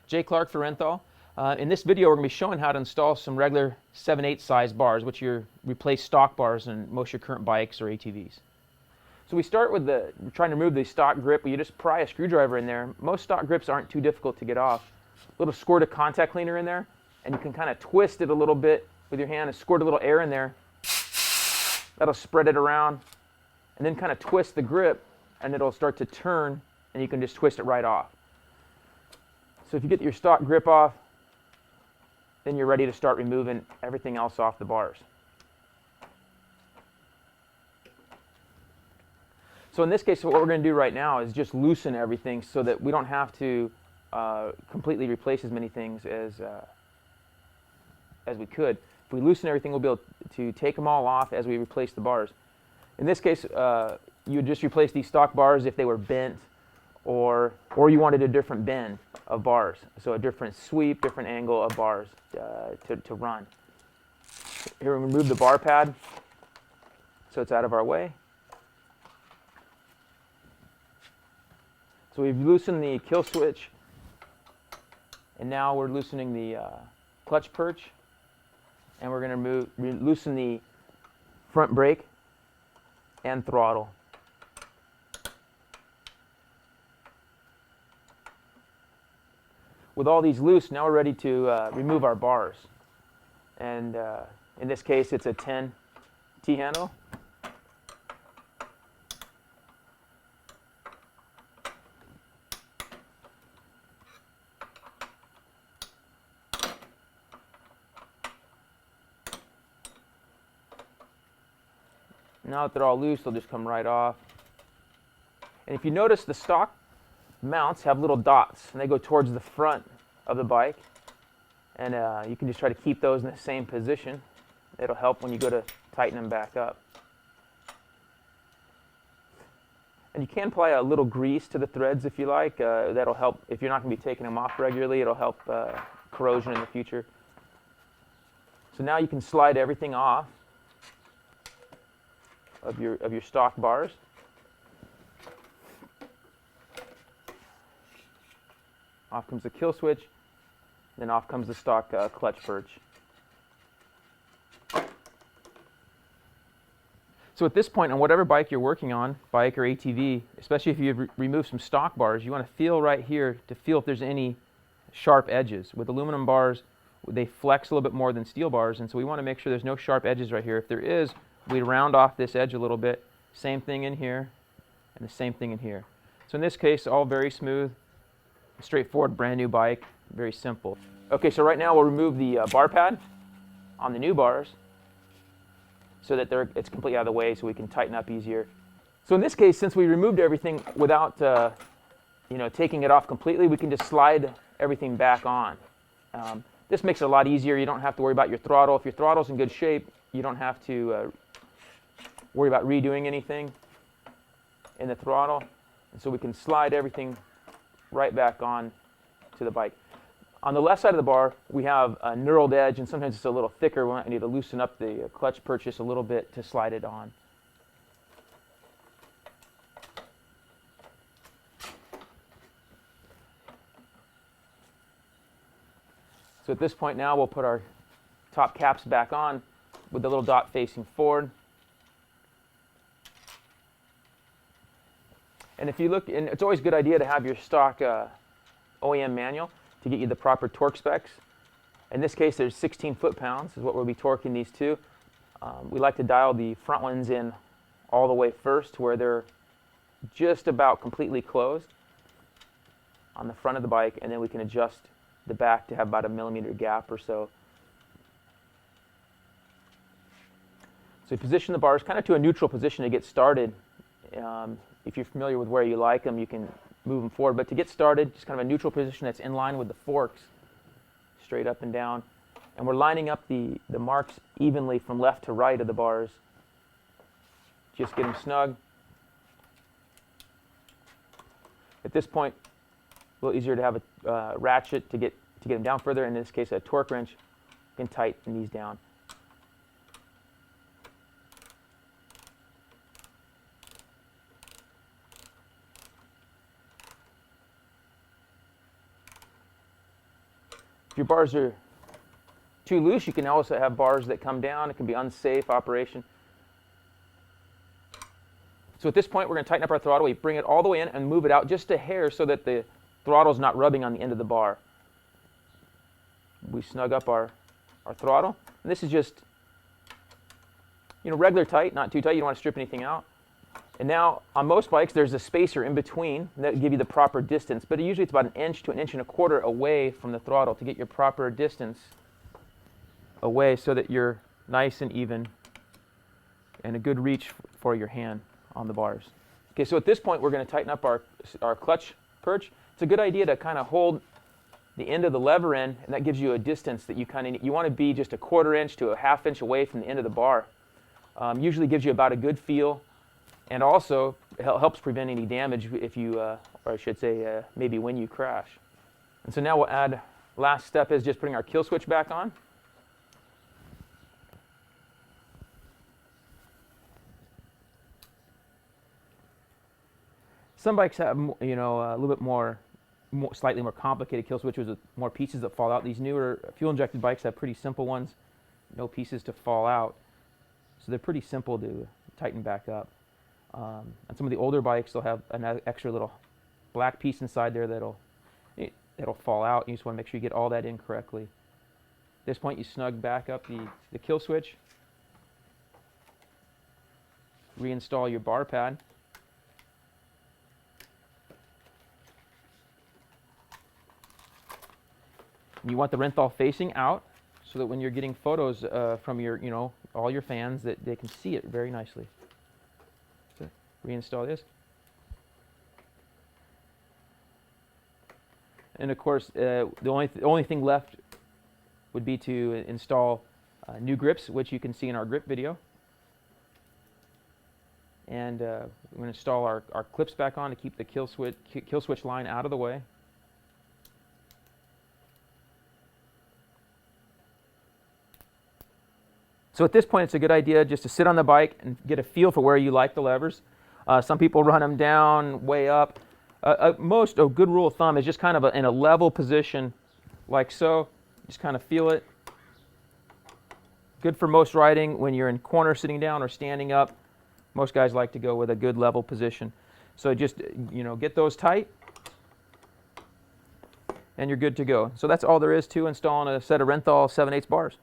Jay Clark for Renthal. In this video we're going to be showing how to install some regular 7/8 size bars, which replace stock bars in most of your current bikes or ATVs. So we start with trying to remove the stock grip. You just pry a screwdriver in there. Most stock grips aren't too difficult to get off. A little squirt of contact cleaner in there, and you can kind of twist it a little bit with your hand and squirt a little air in there. That'll spread it around, and then kind of twist the grip, and it'll start to turn, and you can just twist it right off. So if you get your stock grip off, then you're ready to start removing everything else off the bars. So in this case, what we're going to do right now is just loosen everything so that we don't have to completely replace as many things as we could. If we loosen everything, we'll be able to take them all off as we replace the bars. In this case, you would just replace these stock bars if they were bent, or you wanted a different bend of bars, so a different sweep, different angle of bars to run. Here we remove the bar pad so it's out of our way. So we've loosened the kill switch, and now we're loosening the clutch perch, and we're going to loosen the front brake and throttle. With all these loose, now we're ready to remove our bars. And in this case, it's a 10 T-handle. Now that they're all loose, they'll just come right off. And if you notice, the stock mounts have little dots, and they go towards the front of the bike. And you can just try to keep those in the same position. It'll help when you go to tighten them back up. And you can apply a little grease to the threads if you like. That'll help if you're not going to be taking them off regularly. It'll help corrosion in the future. So now you can slide everything off of your stock bars. Off comes the kill switch, then off comes the stock clutch perch. So at this point, on whatever bike you're working on, bike or ATV, especially if you've removed some stock bars, you want to feel right here to feel if there's any sharp edges. With aluminum bars, they flex a little bit more than steel bars, and so we want to make sure there's no sharp edges right here. If there is, we round off this edge a little bit. Same thing in here, and the same thing in here. So in this case, all very smooth, straightforward, brand new bike, very simple. Okay, so right now we'll remove the bar pad on the new bars so that it's completely out of the way so we can tighten up easier. So in this case, since we removed everything without taking it off completely, we can just slide everything back on. This makes it a lot easier. You don't have to worry about your throttle. If your throttle's in good shape, you don't have to worry about redoing anything in the throttle. And so we can slide everything right back on to the bike. On the left side of the bar, we have a knurled edge, and sometimes it's a little thicker. We need to loosen up the clutch perch just a little bit to slide it on. So at this point now, we'll put our top caps back on with the little dot facing forward. And if you look, and it's always a good idea to have your stock OEM manual to get you the proper torque specs. In this case, there's 16 foot-pounds is what we'll be torquing these to. We like to dial the front ones in all the way first to where they're just about completely closed on the front of the bike, and then we can adjust the back to have about a millimeter gap or so. So you position the bars kind of to a neutral position to get started. If you're familiar with where you like them, you can move them forward. But to get started, just kind of a neutral position that's in line with the forks, straight up and down. And we're lining up the marks evenly from left to right of the bars. Just get them snug. At this point, a little easier to have a ratchet to get them down further. In this case, a torque wrench. You can tighten these down. If your bars are too loose, you can also have bars that come down. It can be unsafe operation. So at this point, we're going to tighten up our throttle. We bring it all the way in and move it out just a hair so that the throttle's not rubbing on the end of the bar. We snug up our throttle. And this is just, regular tight, not too tight. You don't want to strip anything out. And now, on most bikes, there's a spacer in between that will give you the proper distance. But usually it's about 1 inch to 1.25 inches away from the throttle to get your proper distance away so that you're nice and even and a good reach for your hand on the bars. Okay, so at this point, we're going to tighten up our clutch perch. It's a good idea to kind of hold the end of the lever in, and that gives you a distance that you want to be just a 1/4 inch to a 1/2 inch away from the end of the bar. Usually gives you about a good feel, and also helps prevent any damage if you, or I should say, maybe when you crash. And so now we'll add, last step is just putting our kill switch back on. Some bikes have, a little bit slightly more complicated kill switches with more pieces that fall out. These newer fuel-injected bikes have pretty simple ones, no pieces to fall out. So they're pretty simple to tighten back up. And some of the older bikes, they'll have an extra little black piece inside there that'll fall out. You just want to make sure you get all that in correctly. At this point, you snug back up the kill switch, reinstall your bar pad. You want the Renthal facing out so that when you're getting photos from your, all your fans, that they can see it very nicely. So reinstall this. And of course, the only thing left would be to install new grips, which you can see in our grip video. And we're going to install our clips back on to keep the kill switch line out of the way. So at this point, it's a good idea just to sit on the bike and get a feel for where you like the levers. Some people run them down, way up. A good rule of thumb is just kind of in a level position, like so. Just kind of feel it. Good for most riding when you're in corner sitting down or standing up. Most guys like to go with a good level position. So just, get those tight, and you're good to go. So that's all there is to installing a set of Renthal 7/8 bars.